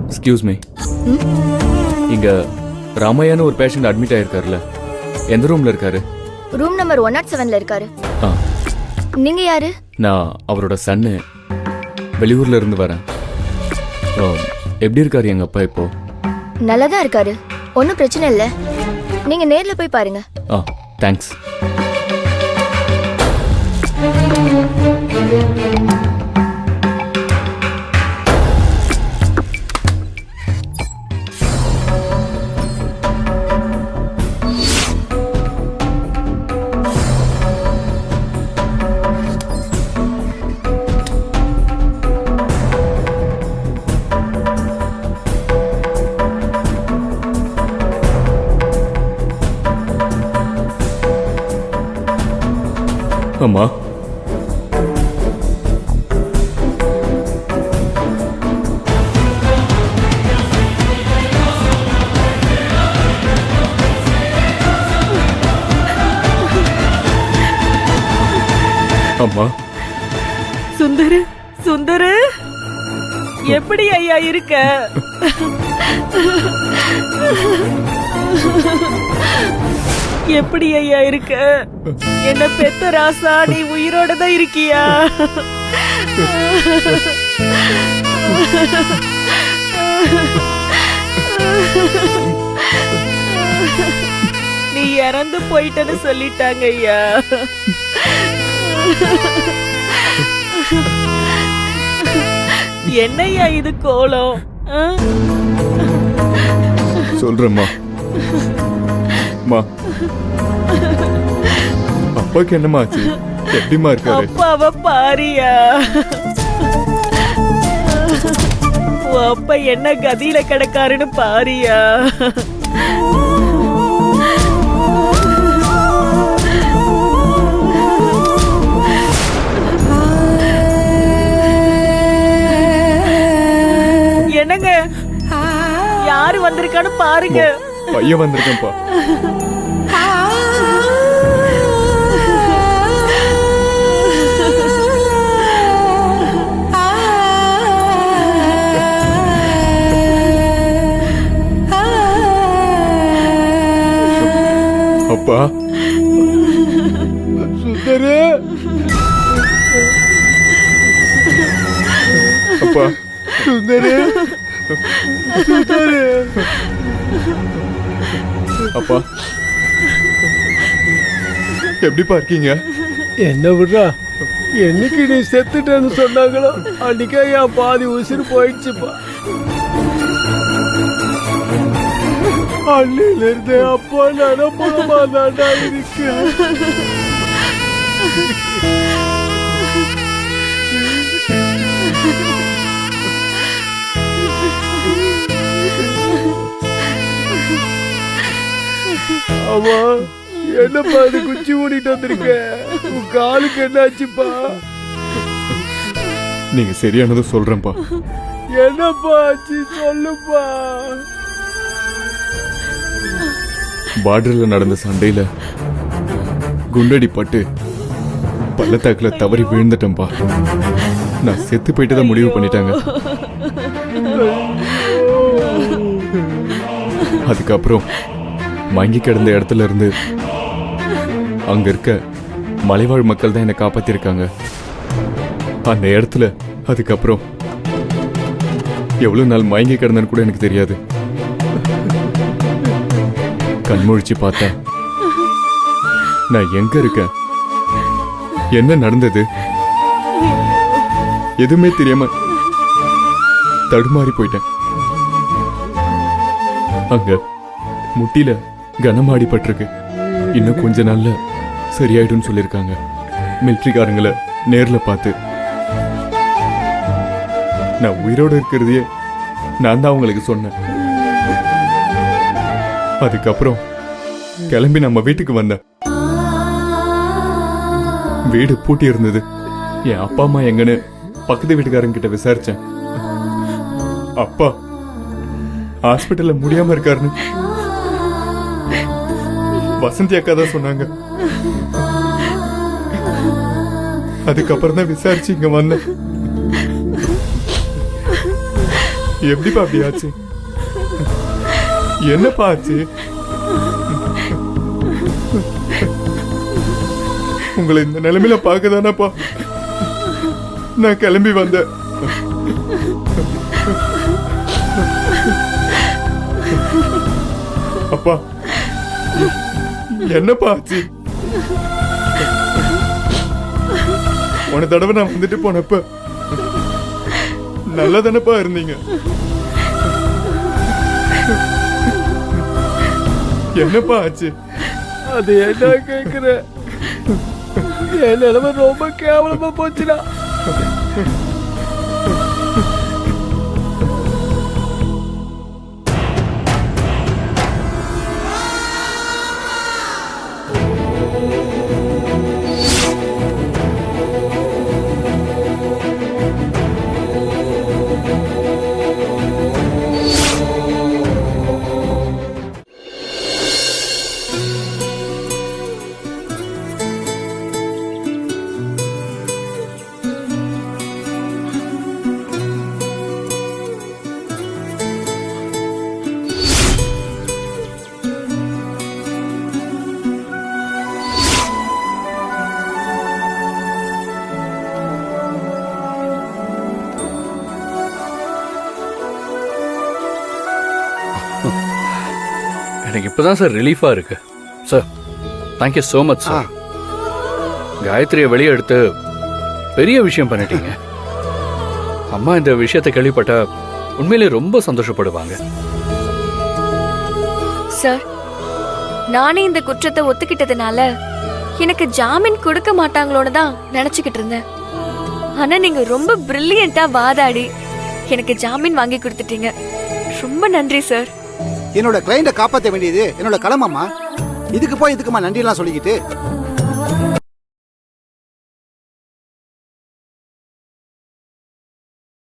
Excuse me, இங்க ராமையான்னு ஒரு patient admit ஆயிருக்காருல்ல, எந்த ரூம்ல இருக்காரு? ரூம் நம்பர் 107ல இருக்காரு. ஆ, நீங்க யாரு? நான் அவரோட சன்னு, வெளியூர்ல இருந்து வரேன். எப்படி இருக்காரு எங்க அப்பா இப்போ? நல்லதா இருக்காரு, ஒன்னும் பிரச்சனை இல்ல. நீங்க நேர்ல போய் பாருங்க. ஆ, தேங்க்ஸ். அம்மா, அம்மா. சுந்தரு, சுந்தரு, எப்படி ஐயா இருக்க? எப்படி ஐயா இருக்க? என்ன பெத்த ராசா, நீ உயிரோட தான் இருக்கியா? நீ இறந்து போயிட்டன்னு சொல்லிட்டாங்க ஐயா. என்னையா இது கோலம்? சொல்றேம்மா. அப்பாக்கு என்னமா ஆச்சு? எப்படிமா இருக்காரு? அப்பாவை பாரியா, அப்பா என்ன கதியில கிடக்காருன்னு பாரியா. என்னங்க, யாரு வந்திருக்கான்னு பாருங்க. பையன் வந்திருக்கேன்ப்பா. அப்பா, சுந்தரு, அப்பா, சுந்தரு, சுந்தரு. அப்பா, எப்படிப்பா இருக்கீங்க? என்ன விடுறா, என்னைக்கு நீ செத்துட்டேன்னு சொன்னாங்களோ அன்னைக்கே என் பாதி உசுறு போயிடுச்சுப்பா. அள்ளியில இருந்து அப்பா நடப்படமா தாண்டா இருக்கு. ஆமா, என்னப்பா அது குச்சி ஓடிட்டு வந்திருக்க? உன் காலுக்கு என்னாச்சுப்பா? நீங்க சரியானதும் சொல்றேன்ப்பா. என்னப்பா ஆச்சு சொல்லுப்பா. பார்டர்ல நடந்த சண்டையில குண்டடி பட்டு பள்ளத்தாக்குல தவறி விழுந்துட்டேன்பா. நான் செத்து போயிட்டு தான் முடிவு பண்ணிட்டாங்க. அதுக்கப்புறம் மங்கி கிடந்த இடத்துல இருந்து அங்க இருக்க மலைவாழ் மக்கள் தான் என்னை காப்பாத்திருக்காங்க. அந்த இடத்துல அதுக்கப்புறம் எவ்வளவு நாள் மயங்கி கிடந்தேன்னு கூட எனக்கு தெரியாது. கண்முழிச்சு பார்த்தா நான் எங்க இருக்கேன், என்ன நடந்தது எதுவுமே தெரியாம தடுமாறி போயிட்டேன். அங்க முட்டில கனமாடி பட்டிருக்கு. இன்னும் கொஞ்ச நாள்ல சரியாயிடும் சொல்லிருக்காங்க. மிலிட்டரிக்காரங்களை நேர்ல பார்த்து நான் உயிரோடு இருக்கிறதையே நான் தான் அவங்களுக்கு சொன்னேன். அதுக்கப்புறம் கிளம்பி நம்ம வீட்டுக்கு வந்தேன். வீடு பூட்டி இருந்தது. என் அப்பா அம்மா எங்கன்னு பக்கத்து வீட்டுக்காரங்க கிட்ட விசாரிச்சேன். அப்பா ஹாஸ்பிட்டல்ல முடியாம இருக்காருன்னு வசந்தி அக்கா தான் சொன்னாங்க. அதுக்கப்புறம் தான் விசாரிச்சு இங்க வந்தேன். எப்படிப்பா அப்படி ஆச்சு? என்னப்பா ஆச்சு? உங்களை இந்த நிலைமையில பார்க்கதானப்பா நான் கிளம்பி வந்தேன். அப்பா என்னப்பா ஆச்சு? போன தடவை நான் வந்துட்டு போனப்ப நல்லா தானப்பா இருந்தீங்க. என்னப்பா ஆச்சு? அது என்ன கேக்குற? என் நிலைமை ரொம்ப கேவலமா போச்சுடா. எனக்கு இப்போதான் சார் ரிலீஃபாக இருக்கு sir. Thank you so much sir. காயத்ரியை வெளியே எடுத்து பெரிய விஷயம் பண்ணிட்டீங்க. அம்மா இந்த விஷயத்தை கேள்விப்பட்ட உண்மையிலே ரொம்ப சந்தோஷப்படுவாங்க. சார், நானே இந்த குற்றத்தை ஒத்துக்கிட்டதுனால எனக்கு ஜாமீன் கொடுக்க மாட்டாங்களோன்னு தான் நினைச்சுக்கிட்டு இருந்தேன். ஆனா நீங்க ரொம்ப பிரில்லியண்டா வாதாடி எனக்கு ஜாமீன் வாங்கி கொடுத்துட்டீங்க. ரொம்ப நன்றி சார். என்னோட கிளைண்ட காப்பாற்ற வேண்டியது என்னோட கடமைமா. இதுக்கு போய் இதுக்குமா நன்றி எல்லாம் சொல்லிக்கிட்டு